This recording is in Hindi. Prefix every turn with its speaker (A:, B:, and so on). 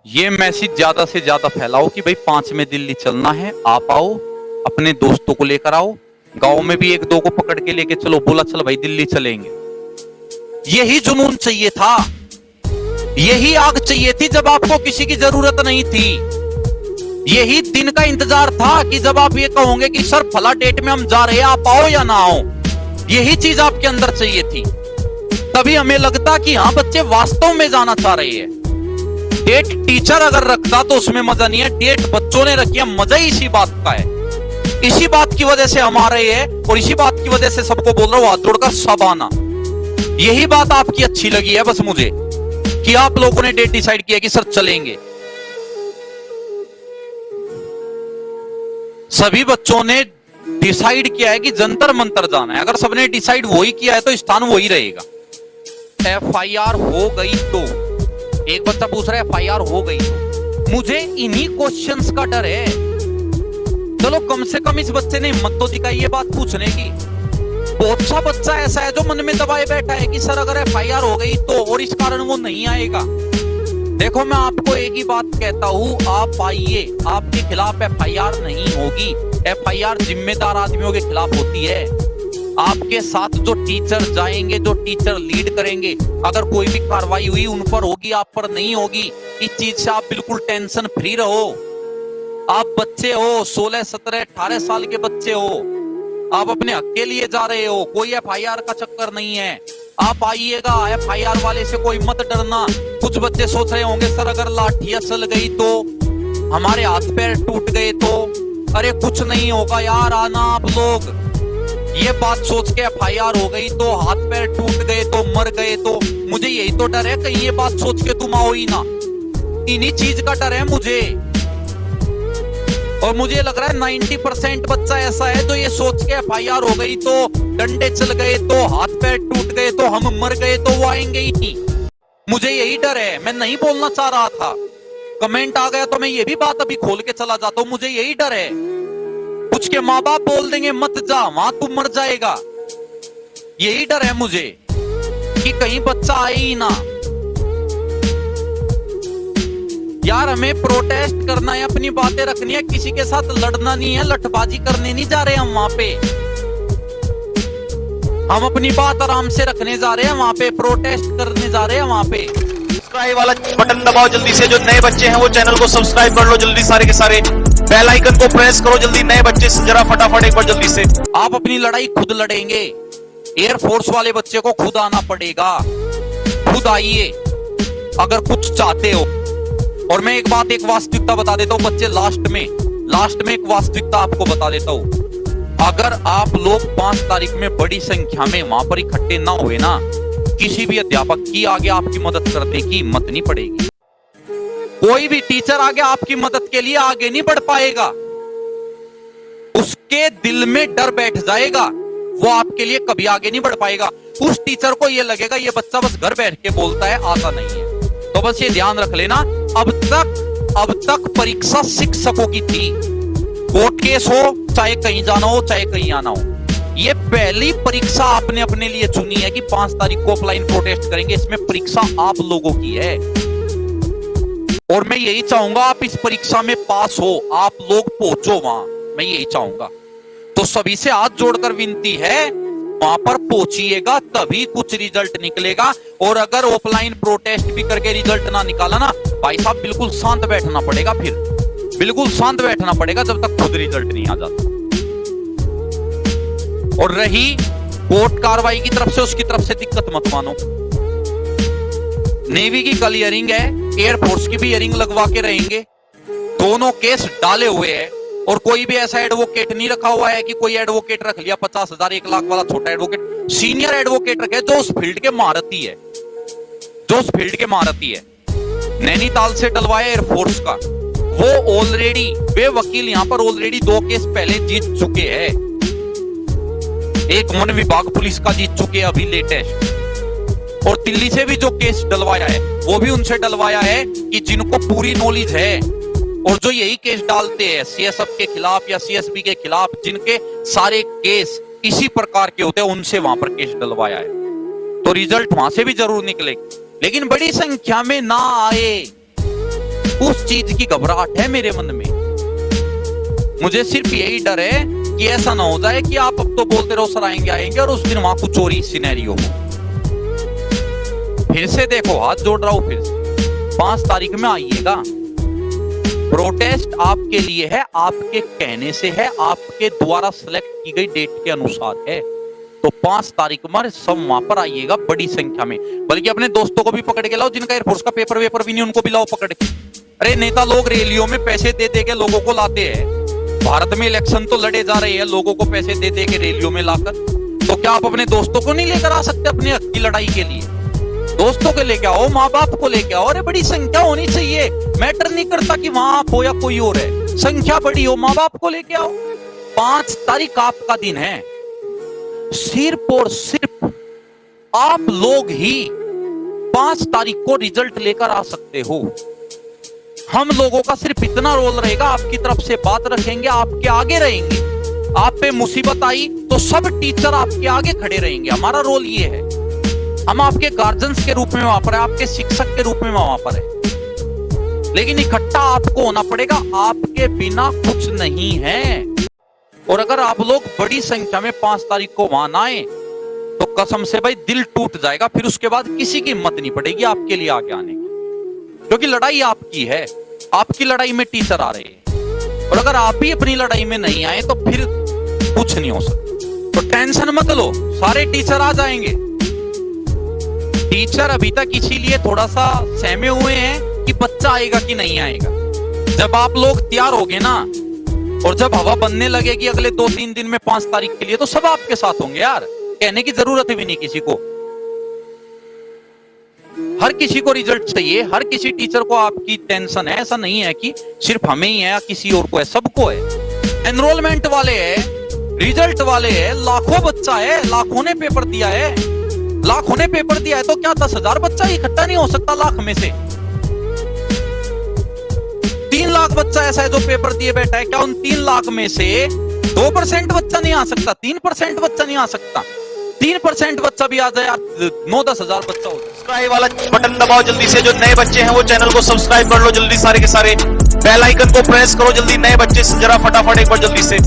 A: ये मैसेज ज्यादा से ज्यादा फैलाओ कि भाई 5 में दिल्ली चलना है, आप आओ, अपने दोस्तों को लेकर आओ, गांव में भी एक दो को पकड़ के लेके चलो, बोला चल भाई दिल्ली चलेंगे। यही जुनून चाहिए था, यही आग चाहिए थी जब आपको किसी की जरूरत नहीं थी। यही दिन का इंतजार था कि जब आप ये कहोगे कि सर फला डेट में हम जा रहे हैं, आप आओ या ना आओ। यही चीज आपके अंदर चाहिए थी, तभी हमें लगता कि हाँ बच्चे वास्तव में जाना चाह रहे हैं। डेट टीचर अगर रखता तो उसमें मजा नहीं है, डेट बच्चों ने रखी है, मजा ही इसी बात का है। इसी बात की वजह से हम आ रहे हैं और इसी बात की वजह से सबको बोल रहा हूं हाथ जोड़कर सब आना। यही बात आपकी अच्छी लगी है बस मुझे, कि आप लोगों ने डेट डिसाइड किया कि सर चलेंगे। सभी बच्चों ने डिसाइड किया है कि जंतर मंतर जाना है। अगर सबने डिसाइड वही किया है तो स्थान वही रहेगा। एफआईआर हो गई तो एक बच्चा पूछ रहा है एफआईआर हो गई तो मुझे इन्हीं क्वेश्चंस का डर है। चलो कम से कम इस बच्चे ने हिम्मत तो दिखाई है बात पूछने की। बहुत सा बच्चा ऐसा है जो मन में दबाए बैठा है कि सर अगर एफआईआर हो गई तो, और इस कारण वो नहीं आएगा। देखो मैं आपको एक ही बात कहता हूं, आप आइए, आपके खिलाफ एफआईआर नहीं होगी। एफआईआर जिम्मेदार आदमियों के खिलाफ होती है। आपके साथ जो टीचर जाएंगे, जो टीचर लीड करेंगे, अगर कोई भी कार्रवाई हुई उन पर होगी, आप पर नहीं होगी। इस चीज से आप बिल्कुल टेंशन फ्री रहो। आप बच्चे हो, 16, 17, 18 साल के बच्चे हो, आप अपने हक के लिए जा रहे हो, कोई एफआईआर का चक्कर नहीं है। आप आइएगा, एफआईआर वाले से कोई मत डरना। कुछ बच्चे सोच रहे होंगे सर अगर लाठियां चल गई तो, हमारे हाथ पैर टूट गए तो, अरे कुछ नहीं होगा यार, आना आप लोग। ये बात सोच के एफआईआर हो गई तो, हाथ पैर टूट गए तो, मर गए तो, मुझे यही तो डर है कहीं ये बात सोच के तुम आओ ही ना। इन्हीं चीज का डर है मुझे। और मुझे लग रहा है 90% बच्चा ऐसा है जो ये सोच के एफआईआर हो गई तो, डंडे चल गए तो, हाथ पैर टूट गए तो, हम मर गए तो वो आएंगे ही नहीं। मुझे यही डर है, मैं नहीं बोलना चाह रहा था, कमेंट आ गया तो मैं ये भी बात अभी खोल के चला जाता हूं। मुझे यही डर है, कुछ के माँ बाप बोल देंगे मत जा वहां तू मर जाएगा। यही डर है मुझे कि कहीं बच्चा आए ही ना। यार हमें प्रोटेस्ट करना है, अपनी बातें रखनी है, किसी के साथ लड़ना नहीं है, लठबाजी करने नहीं जा रहे हम वहां पे। हम अपनी बात आराम से रखने जा रहे हैं वहां पे, प्रोटेस्ट करने जा रहे हैं वहां पे।
B: सब्सक्राइब वाला बटन दबाओ जल्दी से, जो नए बच्चे हैं वो चैनल को सब्सक्राइब कर लो जल्दी, सारे के सारे बेल आइकन को प्रेस करो जल्दी, नए बच्चे जरा फटाफट एक बार जल्दी से।
A: आप अपनी लड़ाई खुद लड़ेंगे, एयरफोर्स वाले बच्चे को खुद आना पड़ेगा। खुद आइए अगर कुछ चाहते हो। और मैं एक बात, एक वास्तविकता बता देता हूं बच्चे, लास्ट में एक वास्तविकता आपको बता देता हूं। अगर आप लोग 5 तारीख में बड़ी संख्या में वहां पर इकट्ठे ना हुए ना, किसी भी अध्यापक की आगे आपकी मदद करने की हिम्मत नहीं पड़ेगी। कोई भी टीचर आगे आपकी मदद के लिए आगे नहीं बढ़ पाएगा। उसके दिल में डर बैठ जाएगा, वो आपके लिए कभी आगे नहीं बढ़ पाएगा। उस टीचर को ये लगेगा ये बच्चा बस घर बैठ के बोलता है, आता नहीं है। तो बस ये ध्यान रख लेना, अब तक परीक्षा शिक्षकों की थी। कोर्ट केस हो, चाहे कहीं जाना हो, चाहे कहीं आना हो, ये पहली परीक्षा आपने अपने लिए चुनी है कि 5 तारीख को ऑफलाइन प्रोटेस्ट करेंगे। इसमें परीक्षा आप लोगों की है और मैं यही चाहूंगा आप इस परीक्षा में पास हो, आप लोग पहुंचो वहां, मैं यही चाहूंगा। तो सभी से हाथ जोड़कर विनती है, वहां पर पहुंचिएगा तभी कुछ रिजल्ट निकलेगा। और अगर ऑफलाइन प्रोटेस्ट भी करके रिजल्ट ना निकाला ना, भाई साहब बिल्कुल शांत बैठना पड़ेगा, फिर बिल्कुल शांत बैठना पड़ेगा जब तक खुद रिजल्ट नहीं आ जाता। और रही कोर्ट कार्रवाई की तरफ से, उसकी तरफ से दिक्कत मत मानो। नेवी की कल हियरिंग है, एयरफोर्स की भी हियरिंग लगवा के रहेंगे। दोनों केस डाले हुए हैं और कोई भी ऐसा एडवोकेट नहीं रखा हुआ है कि कोई एडवोकेट रख लिया 50,000 1 लाख वाला छोटा एडवोकेट। सीनियर एडवोकेट रखे जो उस फील्ड के महारथी है, जो उस फील्ड के महारथी है। नैनीताल से डलवाया एयरफोर्स का, वो ऑलरेडी, वे वकील यहां पर ऑलरेडी 2 केस पहले जीत चुके हैं। एक वन विभाग पुलिस का जीत चुके हैं अभी लेटेस्ट। और दिल्ली से भी जो केस डलवाया है वो भी उनसे डलवाया है कि जिनको पूरी नॉलेज है और जो यही केस डालते हैं सीएसएफ के खिलाफ या सीएसबी के खिलाफ, जिनके सारे केस इसी प्रकार के होते हैं, उनसे वहां पर केस डलवाया है। तो रिजल्ट वहां से भी जरूर निकलेगा, लेकिन बड़ी संख्या में ना आए उस चीज की घबराहट है मेरे मन में। मुझे सिर्फ यही डर है कि ऐसा ना हो जाए कि आप अब तो बोलते रहो सर आएंगे आएंगे और उस दिन वहां कुछ चोरी सिनेरियो हो। फिर से देखो, हाथ जोड़ रहा हूं, फिर से 5 तारीख में आइएगा। प्रोटेस्ट आपके लिए है, आपके कहने से है, आपके द्वारा सिलेक्ट की गई डेट के अनुसार है। तो 5 तारीख में सब वहां पर आइएगा बड़ी संख्या में। बल्कि अपने दोस्तों को भी पकड़ के लाओ, जिनका एयरफोर्स का पेपर वेपर भी नहीं, उनको भी लाओ पकड़ के। अरे नेता लोग रैलियों में पैसे दे दे के लोगों को लाते हैं। भारत में इलेक्शन तो लड़े जा रहे हैं लोगों को पैसे दे दे के रैलियों में लाकर। तो क्या आप अपने दोस्तों को नहीं लेकर आ सकते अपने हक की लड़ाई के लिए? दोस्तों को लेके आओ, माँ बाप को लेके आओ। अरे बड़ी संख्या होनी चाहिए, मैटर नहीं करता कि वहां आप हो या कोई और है, संख्या बड़ी हो, माँ बाप को लेके आओ। 5 तारीख आपका दिन है। सिर्फ और सिर्फ आप लोग ही 5 तारीख को रिजल्ट लेकर आ सकते हो। हम लोगों का सिर्फ इतना रोल रहेगा, आपकी तरफ से बात रखेंगे, आपके आगे रहेंगे। आप पे मुसीबत आई तो सब टीचर आपके आगे खड़े रहेंगे। हमारा रोल ये है, हम आपके गार्जियंस के रूप में वहां पर है, आपके शिक्षक के रूप में वहां पर है। लेकिन इकट्ठा आपको होना पड़ेगा, आपके बिना कुछ नहीं है। और अगर आप लोग बड़ी संख्या में 5 तारीख को वहां ना आए तो कसम से भाई दिल टूट जाएगा। फिर उसके बाद किसी की हिम्मत नहीं पड़ेगी आपके लिए आगे आने की, क्योंकि लड़ाई आपकी है। आपकी लड़ाई में टीचर आ रहे हैं, और अगर आप ही अपनी लड़ाई में नहीं आए तो फिर कुछ नहीं हो सकता। तो टेंशन मत लो, सारे टीचर आ जाएंगे। टीचर अभी तक इसीलिए थोड़ा सा सहमे हुए हैं कि बच्चा आएगा कि नहीं आएगा। जब आप लोग तैयार होगे ना, और जब हवा बनने लगेगी अगले 2-3 दिन में 5 तारीख के लिए, तो सब आपके साथ होंगे यार। कहने की जरूरत भी नहीं किसी को। हर किसी को रिजल्ट चाहिए, हर किसी टीचर को आपकी टेंशन है। ऐसा नहीं है कि सिर्फ हमें ही है या किसी और को है, सबको है। एनरोलमेंट वाले है, रिजल्ट वाले है, लाखों बच्चा है, लाखों ने पेपर दिया है। लाखों ने पेपर दिया है तो क्या 10,000 बच्चा इकट्ठा नहीं हो सकता लाख में से? 3 लाख बच्चा ऐसा है जो पेपर दिए बैठा है, क्या उन 3 लाख में से 2% बच्चा नहीं आ सकता? 3% बच्चा नहीं आ सकता? 3% बच्चा भी आ जाए, 9-10 हजार बच्चा हो जाए।
B: सब्सक्राइब वाला बटन दबाओ जल्दी से। जो नए बच्चे हैं वो चैनल को सब्सक्राइब कर लो जल्दी सारे के सारे। बेल आइकन को प्रेस करो जल्दी, नए बच्चे जरा फटाफट एक बार जल्दी से।